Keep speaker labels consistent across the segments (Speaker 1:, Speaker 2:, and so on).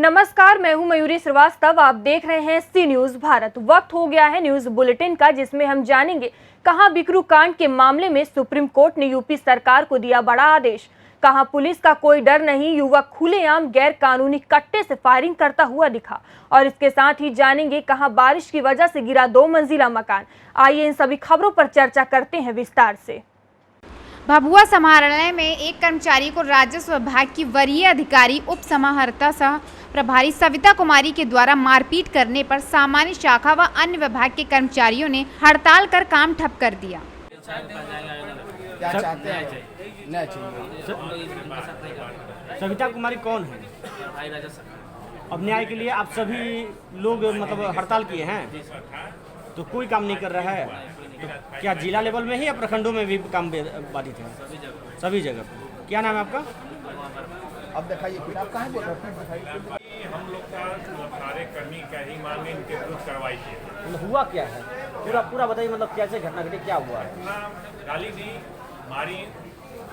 Speaker 1: नमस्कार, मैं हूं मयूरी श्रीवास्तव। आप देख रहे हैं सी न्यूज भारत। वक्त हो गया है न्यूज बुलेटिन का, जिसमें हम जानेंगे कहां बिकरू कांड के मामले में सुप्रीम कोर्ट ने यूपी सरकार को दिया बड़ा आदेश। कहां पुलिस का कोई डर नहीं, युवक खुलेआम गैर कानूनी कट्टे से फायरिंग करता हुआ दिखा। और इसके साथ ही जानेंगे कहां बारिश की वजह से गिरा 2 मंजिला मकान। आइए इन सभी खबरों पर चर्चा करते हैं विस्तार से।
Speaker 2: भभुआ समाहरणालय में एक कर्मचारी को राजस्व विभाग की वरीय अधिकारी उप समाहर्ता सह प्रभारी सविता कुमारी के द्वारा मारपीट करने पर सामान्य शाखा व अन्य विभाग के कर्मचारियों ने हड़ताल कर काम ठप कर दिया।
Speaker 3: क्या चाहते हैं? नहीं चाहिए।
Speaker 4: सविता कुमारी कौन है? अब न्याय के लिए आप सभी लोग मतलब हड़ताल किए हैं, तो कोई काम नहीं कर रहा है। तो क्या जिला लेवल में ही या प्रखंडों में भी काम बाधित है? सभी जगह। क्या नाम है आपका?
Speaker 3: अब दिखाइए, फिर आप कहाँ बोल रहे हैं?
Speaker 5: हम लोग का सारे कर्मी का ही मांगे इनके विरुद्ध कार्रवाई की।
Speaker 4: मतलब हुआ क्या है? पूरा बताइए, मतलब कैसे घटना घटी, क्या हुआ है?
Speaker 5: गाली दी, मारी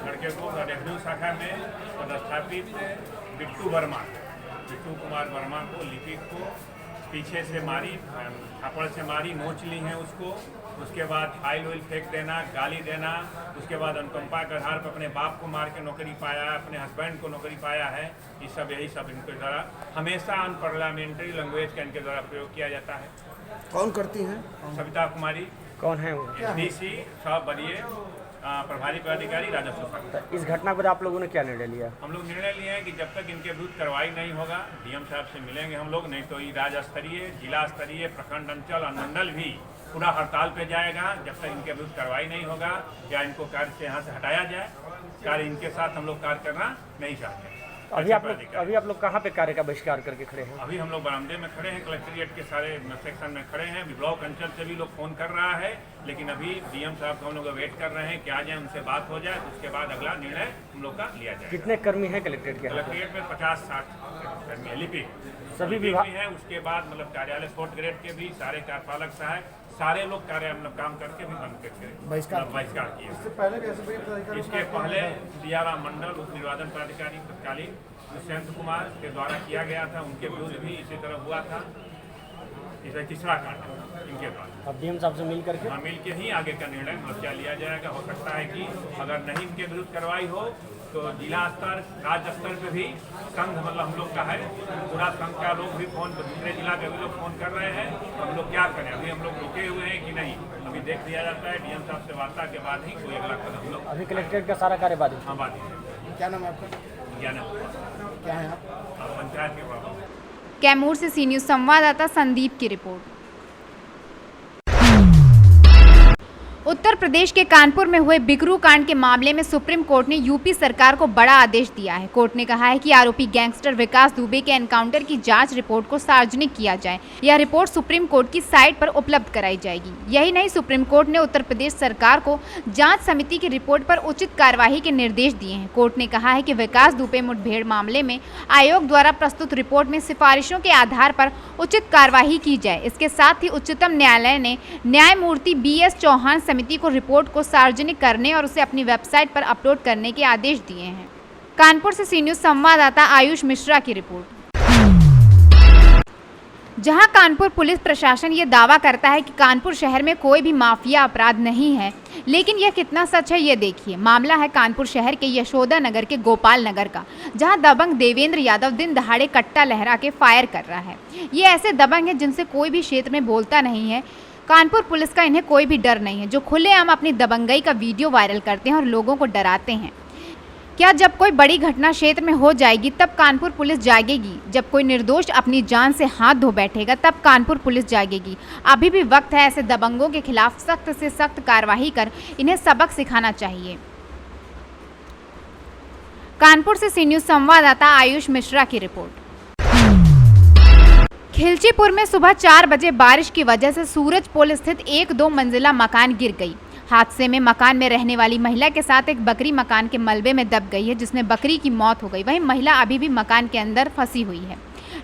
Speaker 5: लड़के को। रेवेन्यू शाखा में पदस्थापित बिट्टू कुमार वर्मा को, लिपिक को पीछे से मारी, थप्पड़ से मारी, नोच ली है उसको। उसके बाद फाइल वाइल फेंक देना, गाली देना। उसके बाद अनुकंपा के आधार पर अपने बाप को मार के नौकरी पाया, अपने हस्बैंड को नौकरी पाया है। ये सब यही सब इनके द्वारा हमेशा अनपार्लियामेंट्री लैंग्वेज का इनके द्वारा प्रयोग किया जाता है।
Speaker 3: कौन करती हैं?
Speaker 5: सविता कुमारी।
Speaker 4: कौन है वो?
Speaker 5: एसडीसी सब बनिए प्रभारी पदाधिकारी राजस्व शाखा।
Speaker 4: इस घटना पर आप लोगों ने क्या निर्णय लिया?
Speaker 5: हम लोग निर्णय लिए हैं कि जब तक इनके विरुद्ध कार्रवाई नहीं होगा, डीएम साहब से मिलेंगे हम लोग, नहीं तो ये राज्य स्तरीय, जिला स्तरीय, प्रखंड, अंचल, अनुमंडल भी पूरा हड़ताल पे जाएगा जब तक इनके विरुद्ध कार्रवाई नहीं होगा या इनको कार्य से यहाँ से हटाया जाए। कार्य इनके साथ हम लोग कार्य करना नहीं चाहते।
Speaker 4: अभी आप लोग कहाँ पे कार्य का बहिष्कार करके खड़े हैं?
Speaker 5: अभी हम लोग बरामदे में खड़े हैं, कलेक्ट्रेट के सारे सेक्शन में खड़े हैं। ब्लॉक अंचल से भी लोग फोन कर रहा है, लेकिन अभी डीएम साहब को हम लोग वेट कर रहे हैं कि आ जाए, उनसे बात हो जाए, उसके बाद अगला निर्णय हम लोग का लिया जाए।
Speaker 4: कितने कर्मी हैं कलेक्ट्रेट के?
Speaker 5: कलेक्ट्रेट में 50-60 कर्मी है। लिपिक
Speaker 4: सभी विभाग
Speaker 5: है। उसके बाद मतलब कार्यालय फोर्थ ग्रेड के भी सारे कार्यपालक सहायक सारे लोग कार्य मतलब काम करके भी बंद करके बहिष्कार किए। इसके पहले दियारा मंडल उप निर्वाचन पदाधिकारी तत्कालीन दुष्यंत कुमार के द्वारा किया गया था, उनके विरुद्ध भी इसी तरह हुआ था। इसे तीसरा कांड इनके द्वारा।
Speaker 4: अब डीएम साहब से मिल करके
Speaker 5: मिल के ही आगे का निर्णय मतलब क्या लिया जाएगा। हो सकता है कि अगर नहीं इनके विरुद्ध कार्रवाई हो तो जिला स्तर, राज्य स्तर पे भी संघ मतलब हम लोग का है, पूरा संघ का लोग भी फोन, दूसरे जिला के भी लोग फोन कर रहे हैं। हम लोग क्या करें? अभी हम लोग रुके हुए हैं कि नहीं, अभी देख लिया जाता है। डीएम साहब से वार्ता के बाद ही कोई अगला कदम हम लोग।
Speaker 4: अभी कलेक्ट्रेट का सारा कार्य बाधित?
Speaker 5: हाँ, बाधित।
Speaker 3: क्या नाम है आपका? क्या है आप?
Speaker 5: पंचायत के बाबू।
Speaker 2: कैमूर से सी न्यूज संवाददाता संदीप की रिपोर्ट। उत्तर प्रदेश के कानपुर में हुए बिकरू कांड के मामले में सुप्रीम कोर्ट ने यूपी सरकार को बड़ा आदेश दिया है। कोर्ट ने कहा है कि आरोपी गैंगस्टर विकास दुबे के एनकाउंटर की जांच रिपोर्ट को सार्वजनिक किया जाए। यह रिपोर्ट सुप्रीम कोर्ट की साइट पर उपलब्ध कराई जाएगी। यही नहीं, सुप्रीम कोर्ट ने उत्तर प्रदेश सरकार को जांच समिति की रिपोर्ट पर उचित कार्यवाही के निर्देश दिए हैं। कोर्ट ने कहा है कि विकास दुबे मुठभेड़ मामले में आयोग द्वारा प्रस्तुत रिपोर्ट में सिफारिशों के आधार पर उचित कार्यवाही की जाए। इसके साथ ही उच्चतम न्यायालय ने न्यायमूर्ति BS चौहान समिति को रिपोर्ट को सार्वजनिक करने और उसे अपनी वेबसाइट पर अपलोड करने के आदेश दिए हैं। कानपुर से सी न्यूज संवाददाता आयुष मिश्रा की रिपोर्ट। जहां कानपुर पुलिस प्रशासन ये दावा करता है कि कानपुर शहर में कोई भी माफिया अपराध नहीं है, लेकिन यह कितना सच है ये देखिए। मामला है कानपुर शहर के यशोदा नगर के गोपाल नगर का, जहां दबंग देवेंद्र यादव दिन दहाड़े कट्टा लहरा के फायर कर रहा है। ये ऐसे दबंग है जिनसे कोई भी क्षेत्र में बोलता नहीं है। कानपुर पुलिस का इन्हें कोई भी डर नहीं है, जो खुलेआम अपनी दबंगई का वीडियो वायरल करते हैं और लोगों को डराते हैं। क्या जब कोई बड़ी घटना क्षेत्र में हो जाएगी तब कानपुर पुलिस जागेगी? जब कोई निर्दोष अपनी जान से हाथ धो बैठेगा तब कानपुर पुलिस जागेगी? अभी भी वक्त है ऐसे दबंगों के खिलाफ सख्त से सख्त कार्रवाई कर इन्हें सबक सिखाना चाहिए। कानपुर से सी न्यूज संवाददाता आयुष मिश्रा की रिपोर्ट। खिलचीपुर में सुबह 4 बजे बारिश की वजह से सूरजपोल स्थित एक 2 मंजिला मकान गिर गई। हादसे में मकान में रहने वाली महिला के साथ एक बकरी मकान के मलबे में दब गई है, जिसमें बकरी की मौत हो गई। वहीं महिला अभी भी मकान के अंदर फंसी हुई है।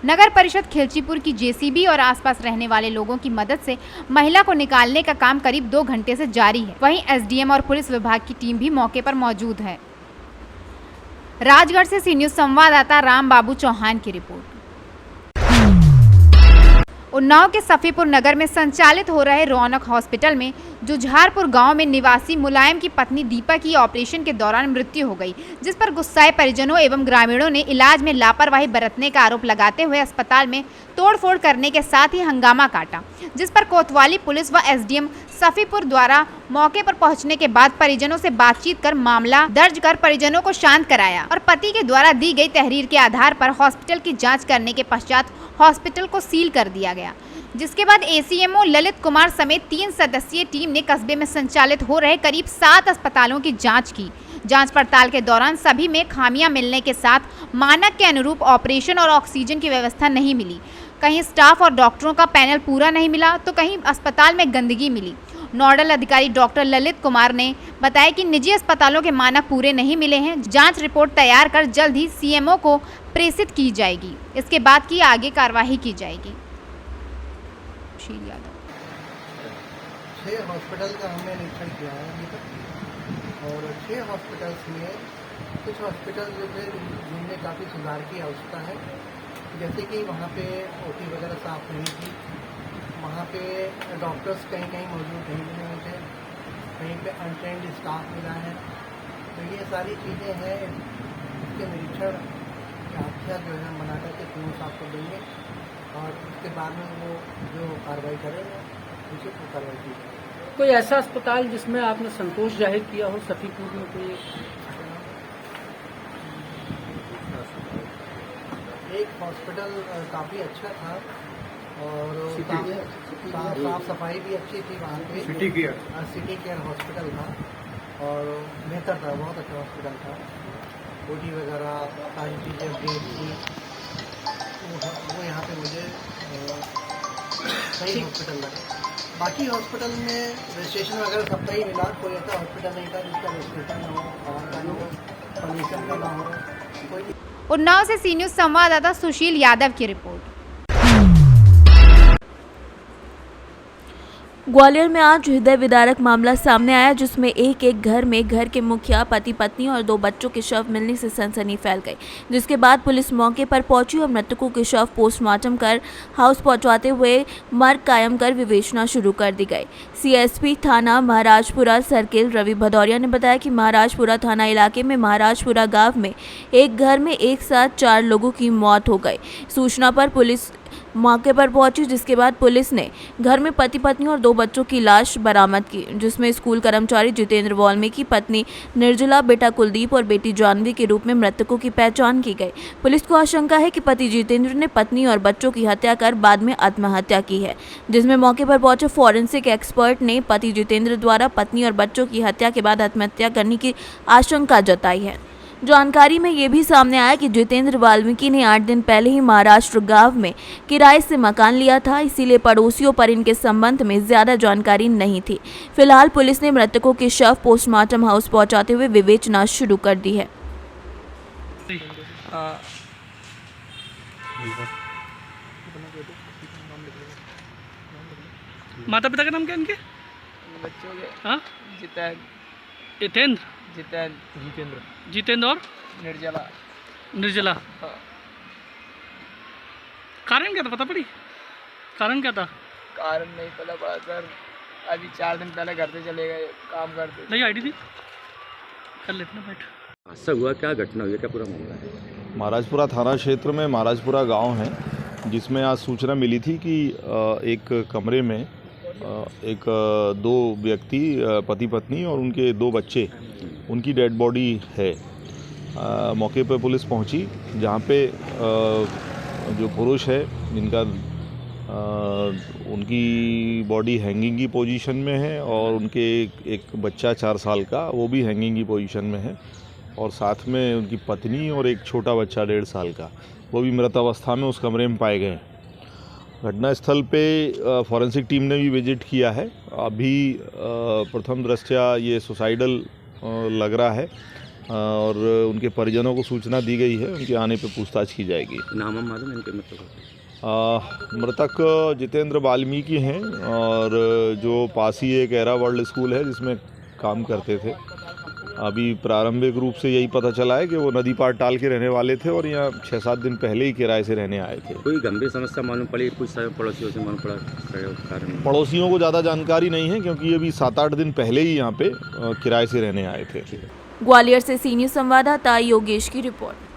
Speaker 2: नगर परिषद खिलचीपुर की जेसीबी और आसपास रहने वाले लोगों की मदद से महिला को निकालने का काम करीब 2 घंटे से जारी है। वहीं एसडीएम और पुलिस विभाग की टीम भी मौके पर मौजूद है। राजगढ़ से सी न्यूज संवाददाता राम बाबू चौहान की रिपोर्ट। उन्नाव के सफीपुर नगर में संचालित हो रहे रौनक हॉस्पिटल में जुझारपुर गांव में निवासी मुलायम की पत्नी दीपा की ऑपरेशन के दौरान मृत्यु हो गई, जिस पर गुस्साए परिजनों एवं ग्रामीणों ने इलाज में लापरवाही बरतने का आरोप लगाते हुए अस्पताल में तोड़फोड़ करने के साथ ही हंगामा काटा, जिस पर कोतवाली पुलिस व एसडीएम सफीपुर द्वारा मौके पर पहुंचने के बाद परिजनों से बातचीत कर मामला दर्ज कर परिजनों को शांत कराया और पति के द्वारा दी गई तहरीर के आधार पर हॉस्पिटल की जांच करने के पश्चात हॉस्पिटल को सील कर दिया गया, जिसके बाद एसीएमओ ललित कुमार समेत 3 सदस्यीय टीम ने कस्बे में संचालित हो रहे करीब 7 अस्पतालों की जांच की। जांच पड़ताल के दौरान सभी में खामियां मिलने के साथ मानक के अनुरूप ऑपरेशन और ऑक्सीजन की व्यवस्था नहीं मिली। कहीं स्टाफ और डॉक्टरों का पैनल पूरा नहीं मिला तो कहीं अस्पताल में गंदगी मिली। नोडल अधिकारी डॉक्टर ललित कुमार ने बताया कि निजी अस्पतालों के मानक पूरे नहीं मिले हैं। जांच रिपोर्ट तैयार कर जल्द ही सीएमओ को प्रेषित की जाएगी, इसके बाद की आगे कार्रवाई की जाएगी।
Speaker 3: 6 हॉस्पिटल का हमने निरीक्षण किया है अभी तक, और 6 हॉस्पिटल्स में कुछ हॉस्पिटल जो थे जिनमें काफ़ी सुधार की आवश्यकता है, जैसे कि वहाँ पे ओटी वगैरह साफ नहीं थी, वहाँ पे डॉक्टर्स कहीं कहीं मौजूद नहीं मिले हुए थे, कहीं पे अनट्रेंड स्टाफ मिला है। तो ये सारी चीज़ें हैं, इसके निरीक्षण व्याख्या जो है बना करके पूर्ण साफ कर देंगे और उसके बाद में वो जो कार्रवाई करेंगे उसी को कार्रवाई की जाएगी।
Speaker 6: कोई ऐसा अस्पताल जिसमें आपने संतोष जाहिर किया हो सफीपुर में? कोई
Speaker 3: एक हॉस्पिटल काफ़ी अच्छा था और साफ सफाई भी अच्छी थी वहाँ पे। सिटी केयर हॉस्पिटल था और बेहतर था, बहुत अच्छा हॉस्पिटल था। ओटी वगैरह सारी चीज़ें अपडेट थी, वो यहाँ पे मुझे सही हॉस्पिटल लगा। बाकी हॉस्पिटल में रजिस्ट्रेशन वगैरह सबका ही मिला, कोई ऐसा हॉस्पिटल नहीं था जिसका रजिस्ट्रेशन ना हो, का ना हो, परमिशन का ना हो, कोई।
Speaker 2: उन्नाव से सी न्यूज़ संवाददाता सुशील यादव की रिपोर्ट।
Speaker 7: ग्वालियर में आज हृदय विदारक मामला सामने आया, जिसमें एक घर में घर के मुखिया, पति पत्नी और 2 बच्चों के शव मिलने से सनसनी फैल गई, जिसके बाद पुलिस मौके पर पहुंची और मृतकों के शव पोस्टमार्टम कर हाउस पहुंचाते हुए मर्ग कायम कर विवेचना शुरू कर दी गई। सीएसपी थाना महाराजपुरा सर्किल रवि भदौरिया ने बताया कि महाराजपुरा थाना इलाके में महाराजपुरा गांव में एक घर में एक साथ 4 लोगों की मौत हो गई। सूचना पर पुलिस मौके पर पहुंची, जिसके बाद पुलिस ने घर में पति पत्नी और 2 बच्चों की लाश बरामद की, जिसमें स्कूल कर्मचारी जितेंद्र वाल्मीकि, पत्नी निर्जला, बेटा कुलदीप और बेटी जानवी के रूप में मृतकों की पहचान की गई। पुलिस को आशंका है कि पति जितेंद्र ने पत्नी और बच्चों की हत्या कर बाद में आत्महत्या की है, जिसमें मौके पर पहुंचे फॉरेंसिक एक्सपर्ट ने पति जितेंद्र द्वारा पत्नी और बच्चों की हत्या के बाद आत्महत्या करने की आशंका जताई है। जानकारी में ये भी सामने आया कि जितेंद्र वाल्मीकि ने 8 दिन पहले ही महाराष्ट्र गांव में किराए से मकान लिया था, इसीलिए पड़ोसियों पर इनके संबंध में ज्यादा जानकारी नहीं थी। फिलहाल पुलिस ने मृतकों के शव पोस्टमार्टम हाउस पहुंचाते हुए विवेचना शुरू कर दी है।
Speaker 6: माता पिता का नाम क्या इनके?
Speaker 8: बच्चों के
Speaker 6: हाँ, जितेंद्र और निर्जला।
Speaker 8: हाँ।
Speaker 6: कारण क्या था, पता पड़ी? कारण क्या था?
Speaker 8: कारण नहीं पता पड़ा सर, अभी 4 दिन पहले घर से चले गए, काम करते।
Speaker 6: नहीं आईडी थी, कर लेते ना बैठ।
Speaker 9: हादसा हुआ, क्या घटना हुई है, क्या पूरा मामला है?
Speaker 10: महाराजपुरा थाना क्षेत्र में महाराजपुरा गांव है, जिसमें आज सूचना मिली थी कि एक कमरे में 2 व्यक्ति, पति पत्नी और उनके 2 बच्चे, उनकी डेड बॉडी है। मौके पर पुलिस पहुंची, जहां पे जो पुरुष है जिनका उनकी बॉडी हैंगिंग की पोजीशन में है और उनके एक बच्चा 4 साल का, वो भी हैंगिंग की पोजीशन में है, और साथ में उनकी पत्नी और एक छोटा बच्चा 1.5 साल का, वो भी मृत अवस्था में उस कमरे में पाए गए। घटनास्थल पे फॉरेंसिक टीम ने भी विजिट किया है। अभी प्रथम दृष्टया ये सुसाइडल लग रहा है और उनके परिजनों को सूचना दी गई है, उनके आने पे पूछताछ की जाएगी।
Speaker 9: नाम मालूम है इनके
Speaker 10: मृतक जितेंद्र वाल्मीकि हैं और जो पास ही एक एरा वर्ल्ड स्कूल है जिसमें काम करते थे, अभी प्रारंभिक रूप से यही पता चला है कि वो नदी पार टाल के रहने वाले थे और यहाँ 6-7 दिन पहले ही किराए से रहने आए थे।
Speaker 9: कोई गंभीर समस्या मालूम पड़ी, कुछ पड़ोसियों से मालूम पड़ा कारण?
Speaker 10: पड़ोसियों को ज़्यादा जानकारी नहीं है क्योंकि ये भी 7-8 दिन पहले ही यहाँ पे किराए से रहने आए थे।
Speaker 7: ग्वालियर से सीनियर संवाददाता योगेश की रिपोर्ट।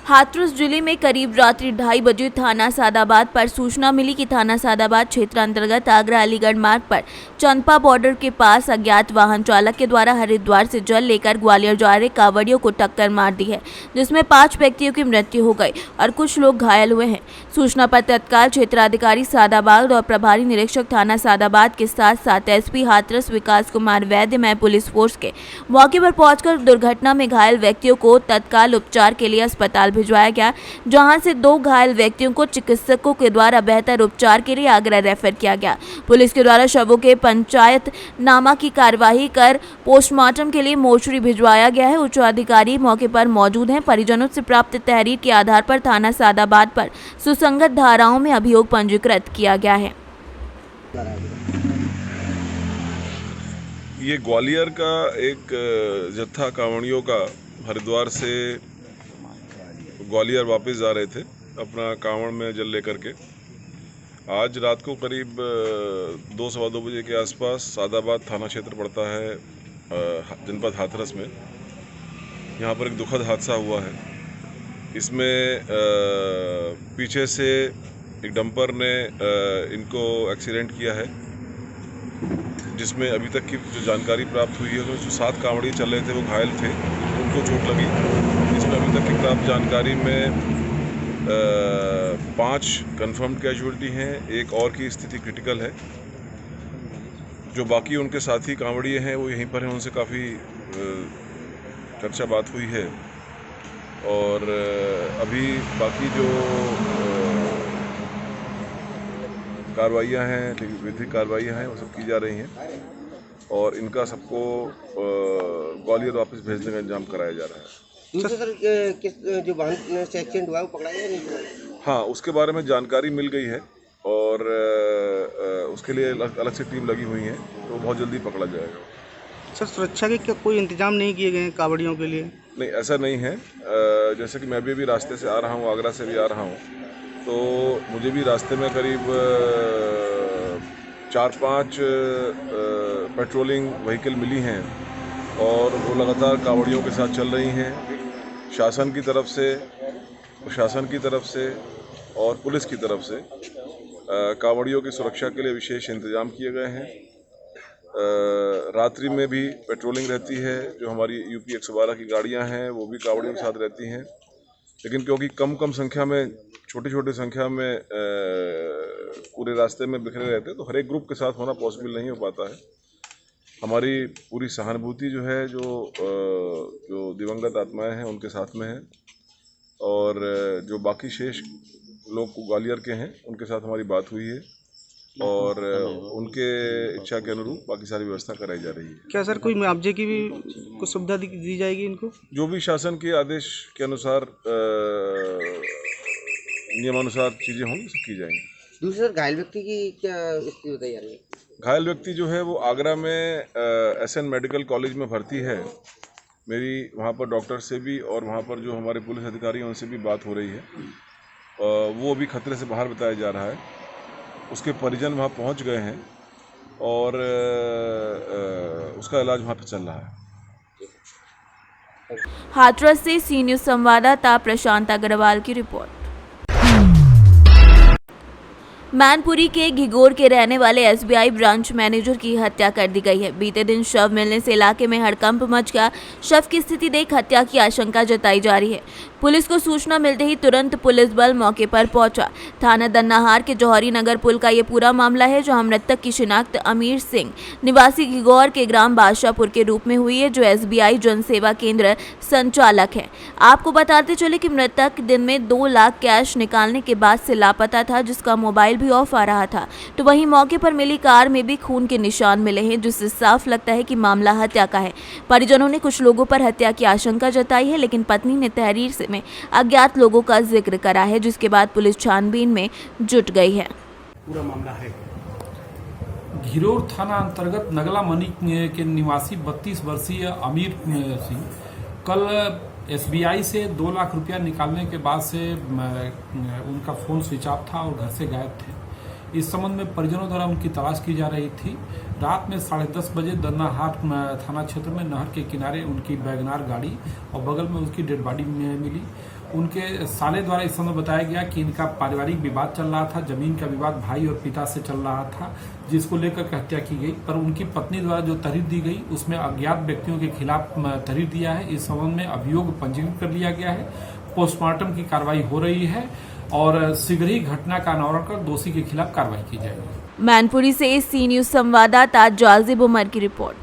Speaker 7: हाथरस जिले में करीब रात्रि 2:30 बजे थाना सादाबाद पर सूचना मिली कि थाना सादाबाद क्षेत्र अंतर्गत आगरा अलीगढ़ मार्ग पर चंदपा बॉर्डर के पास अज्ञात वाहन चालक के द्वारा हरिद्वार से जल लेकर ग्वालियर जा रहे कांवड़ियों को टक्कर मार दी है, जिसमें 5 व्यक्तियों की मृत्यु हो गई और कुछ लोग घायल हुए हैं। सूचना पर तत्काल क्षेत्राधिकारी सादाबाद और प्रभारी निरीक्षक थाना सादाबाद के साथ साथ एसपी हाथरस विकास कुमार वैद्य में पुलिस फोर्स के मौके पर पहुंचकर दुर्घटना में घायल व्यक्तियों को तत्काल उपचार के लिए अस्पताल भिजवाया गया, जहां से 2 घायल व्यक्तियों को चिकित्सकों के द्वारा बेहतर उपचार के लिए आगरा रेफर किया गया। पुलिस के द्वारा शवों के पंचायत नामा की कार्यवाही कर पोस्टमार्टम के लिए मोर्चरी भिजवाया गया है। उच्च अधिकारी मौके पर मौजूद हैं। परिजनों से प्राप्त तहरीर के आधार पर थाना सादाबाद पर सुसंगत धाराओं में अभियोग पंजीकृत किया गया है।
Speaker 11: ये ग्वालियर का एक जत्था कांवड़ियों का हरिद्वार से ग्वालियर वापस जा रहे थे अपना कांवड़ में जल लेकर के। आज रात को करीब 2-2:15 बजे के आसपास सादाबाद थाना क्षेत्र पड़ता है जनपद हाथरस में। यहाँ पर एक दुखद हादसा हुआ है। इसमें पीछे से एक डंपर ने इनको एक्सीडेंट किया है, जिसमें अभी तक की जो जानकारी प्राप्त हुई है तो जो 7 कांवड़ी चल रहे थे वो घायल थे, उनको चोट लगी। इसमें अभी तक की प्राप्त जानकारी में 5 कंफर्म्ड कैजुअलिटी हैं, एक और की स्थिति क्रिटिकल है। जो बाकी उनके साथी कांवड़िए हैं वो यहीं पर हैं, उनसे काफ़ी चर्चा बात हुई है और अभी बाकी जो कार्रवाइयाँ हैं, विधिक कार्रवाइयाँ हैं, वो सब की जा रही हैं और इनका सबको ग्वालियर वापस भेजने का इंतजाम कराया जा रहा है।
Speaker 8: दूसरे सर किस जो वाहन से एक्सीडेंट हुआ है वो पकड़ा गया नहीं?
Speaker 11: हाँ, उसके बारे में जानकारी मिल गई है और उसके लिए अलग से टीम लगी हुई है, तो बहुत जल्दी पकड़ा जाएगा।
Speaker 6: सर सुरक्षा के क्या कोई इंतजाम नहीं किए गए हैं कांवड़ियों के लिए?
Speaker 11: नहीं, ऐसा नहीं है। जैसे कि मैं भी रास्ते से आ रहा हूँ, आगरा से भी आ रहा हूँ, तो मुझे भी रास्ते में करीब 4-5 पेट्रोलिंग व्हीकल मिली हैं और वो लगातार कांवड़ियों के साथ चल रही हैं। शासन की तरफ से और पुलिस की तरफ से कांवड़ियों की सुरक्षा के लिए विशेष इंतजाम किए गए हैं। रात्रि में भी पेट्रोलिंग रहती है। जो हमारी यूपी 112 की गाड़ियां हैं वो भी कांवड़ियों के साथ रहती हैं, लेकिन क्योंकि कम संख्या में, छोटी संख्या में पूरे रास्ते में बिखरे रहते हैं, तो हर एक ग्रुप के साथ होना पॉसिबल नहीं हो पाता है। हमारी पूरी सहानुभूति जो है जो दिवंगत आत्माएं हैं उनके साथ में है और जो बाकी शेष लोग ग्वालियर के हैं उनके साथ हमारी बात हुई है और उनके इच्छा के अनुरूप बाकी सारी व्यवस्था कराई जा रही है।
Speaker 6: क्या सर कोई मुआवजे की भी कुछ सुविधा दी जाएगी इनको?
Speaker 11: जो भी शासन के आदेश के अनुसार नियमानुसार चीज़ें होंगी सब की जाएंगी।
Speaker 8: दूसरे घायल व्यक्ति की क्या स्थिति बताई जा रही है?
Speaker 11: घायल व्यक्ति जो है वो आगरा में SN मेडिकल कॉलेज में भर्ती है। मेरी वहाँ पर डॉक्टर से भी और वहाँ पर जो हमारे पुलिस अधिकारी हैं उनसे भी बात हो रही है। वो अभी खतरे से बाहर बताया जा रहा है। उसके परिजन वहाँ पहुँच गए हैं और उसका इलाज वहाँ पर चल रहा है।
Speaker 7: हाथरस से सी न्यूज़ संवाददाता प्रशांत अग्रवाल की रिपोर्ट। मैनपुरी के घिगोर के रहने वाले SBI ब्रांच मैनेजर की हत्या कर दी गई है। बीते दिन शव मिलने से इलाके में हड़कंप मच गया। शव की स्थिति देख हत्या की आशंका जताई जा रही है। पुलिस को सूचना मिलते ही तुरंत पुलिस बल मौके पर पहुंचा। थाना दन्नाहार के जौहरी नगर पुल का ये पूरा मामला है, जहां मृतक की शिनाख्त अमीर सिंह निवासी घिगौर के ग्राम बादशाहपुर के रूप में हुई है, जो SBI जन सेवा केंद्र संचालक है। आपको बताते चले कि मृतक दिन में 2 लाख कैश निकालने के बाद से लापता था, जिसका मोबाइल भी ऑफ आ रहा था। तो वहीं मौके पर मिली कार में भी खून के निशान मिले हैं, जिससे साफ लगता है कि मामला हत्या का है। परिजनों ने कुछ लोगों पर हत्या की आशंका जताई है, लेकिन पत्नी ने तहरीर में अज्ञात लोगों का जिक्र करा है, जिसके बाद पुलिस छानबीन में जुट गई है।
Speaker 12: पूरा मामला है घिरोर थाना अंतर्गत नगला मनी के निवासी 32 वर्षीय अमीर सिंह कल SBI से 2 लाख रुपया निकालने के बाद से उनका फ़ोन स्विच ऑफ था और घर से गायब थे। इस संबंध में परिजनों द्वारा उनकी तलाश की जा रही थी। रात में 10:30 बजे दन्नाहाट थाना क्षेत्र में नहर के किनारे उनकी वैगनार गाड़ी और बगल में उसकी डेड बॉडी मिली। उनके साले द्वारा इस समय बताया गया कि इनका पारिवारिक विवाद चल रहा था, जमीन का विवाद भाई और पिता से चल रहा था, जिसको लेकर हत्या की गई। पर उनकी पत्नी द्वारा जो तहरीर दी गई उसमें अज्ञात व्यक्तियों के खिलाफ तहरीर दिया है। इस संबंध में अभियोग पंजीकृत कर लिया गया है। पोस्टमार्टम की कार्रवाई हो रही है और शीघ्र ही घटना का अनावरण कर दोषी के खिलाफ कार्रवाई की जाएगी।
Speaker 7: मैनपुरी से सी न्यूज संवाददाता जाजिब उमर की रिपोर्ट।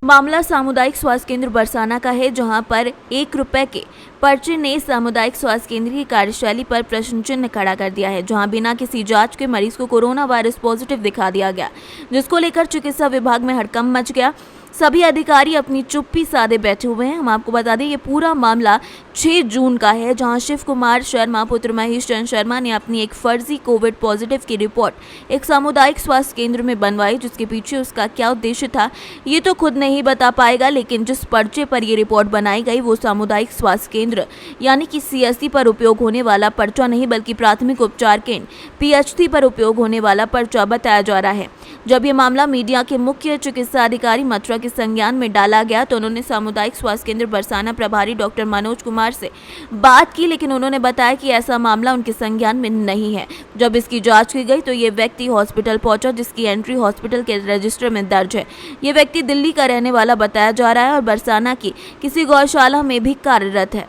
Speaker 7: मामला सामुदायिक स्वास्थ्य केंद्र बरसाना का है, जहां पर 1 रुपए के पर्चे ने सामुदायिक स्वास्थ्य केंद्र की कार्यशैली पर प्रश्न चिन्ह खड़ा कर दिया है, जहां बिना किसी जांच के मरीज को कोरोना वायरस पॉजिटिव दिखा दिया गया, जिसको लेकर चिकित्सा विभाग में हड़कंप मच गया। सभी अधिकारी अपनी चुप्पी साधे बैठे हुए हैं। हम आपको बता दें ये पूरा मामला 6 जून का है, जहां शिव कुमार शर्मा पुत्र महेश चंद्र शर्मा ने अपनी एक फर्जी कोविड पॉजिटिव की रिपोर्ट एक सामुदायिक स्वास्थ्य केंद्र में बनवाई, जिसके पीछे उसका क्या उद्देश्य था ये तो खुद नहीं बता पाएगा, लेकिन जिस पर्चे पर ये रिपोर्ट बनाई गई वो सामुदायिक स्वास्थ्य केंद्र यानी कि CSC पर उपयोग होने वाला पर्चा नहीं, बल्कि प्राथमिक उपचार केंद्र PHC पर उपयोग होने वाला पर्चा बताया जा रहा है। जब ये मामला मीडिया के मुख्य चिकित्सा अधिकारी मथुरा के संज्ञान में डाला गया तो उन्होंने सामुदायिक स्वास्थ्य केंद्र बरसाना प्रभारी डॉक्टर मनोज कुमार से बात की, लेकिन उन्होंने बताया कि ऐसा मामला उनके संज्ञान में नहीं है। जब इसकी जांच की गई तो ये व्यक्ति हॉस्पिटल पहुंचा, जिसकी एंट्री हॉस्पिटल के रजिस्टर में दर्ज है। ये व्यक्ति दिल्ली का रहने वाला बताया जा रहा है और बरसाना की किसी गौशाला में भी कार्यरत है।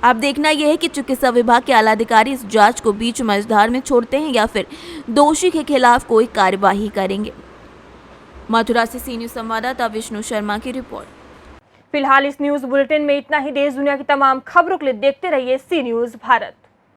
Speaker 7: अब देखना यह है कि चिकित्सा विभाग के आला अधिकारी इस जांच को बीच मझधार में छोड़ते हैं या फिर दोषी के खिलाफ कोई कार्यवाही करेंगे। मथुरा से सी न्यूज संवाददाता विष्णु शर्मा की रिपोर्ट।
Speaker 1: फिलहाल इस न्यूज बुलेटिन में इतना ही। देश दुनिया की तमाम खबरों के लिए देखते रहिए सी न्यूज भारत।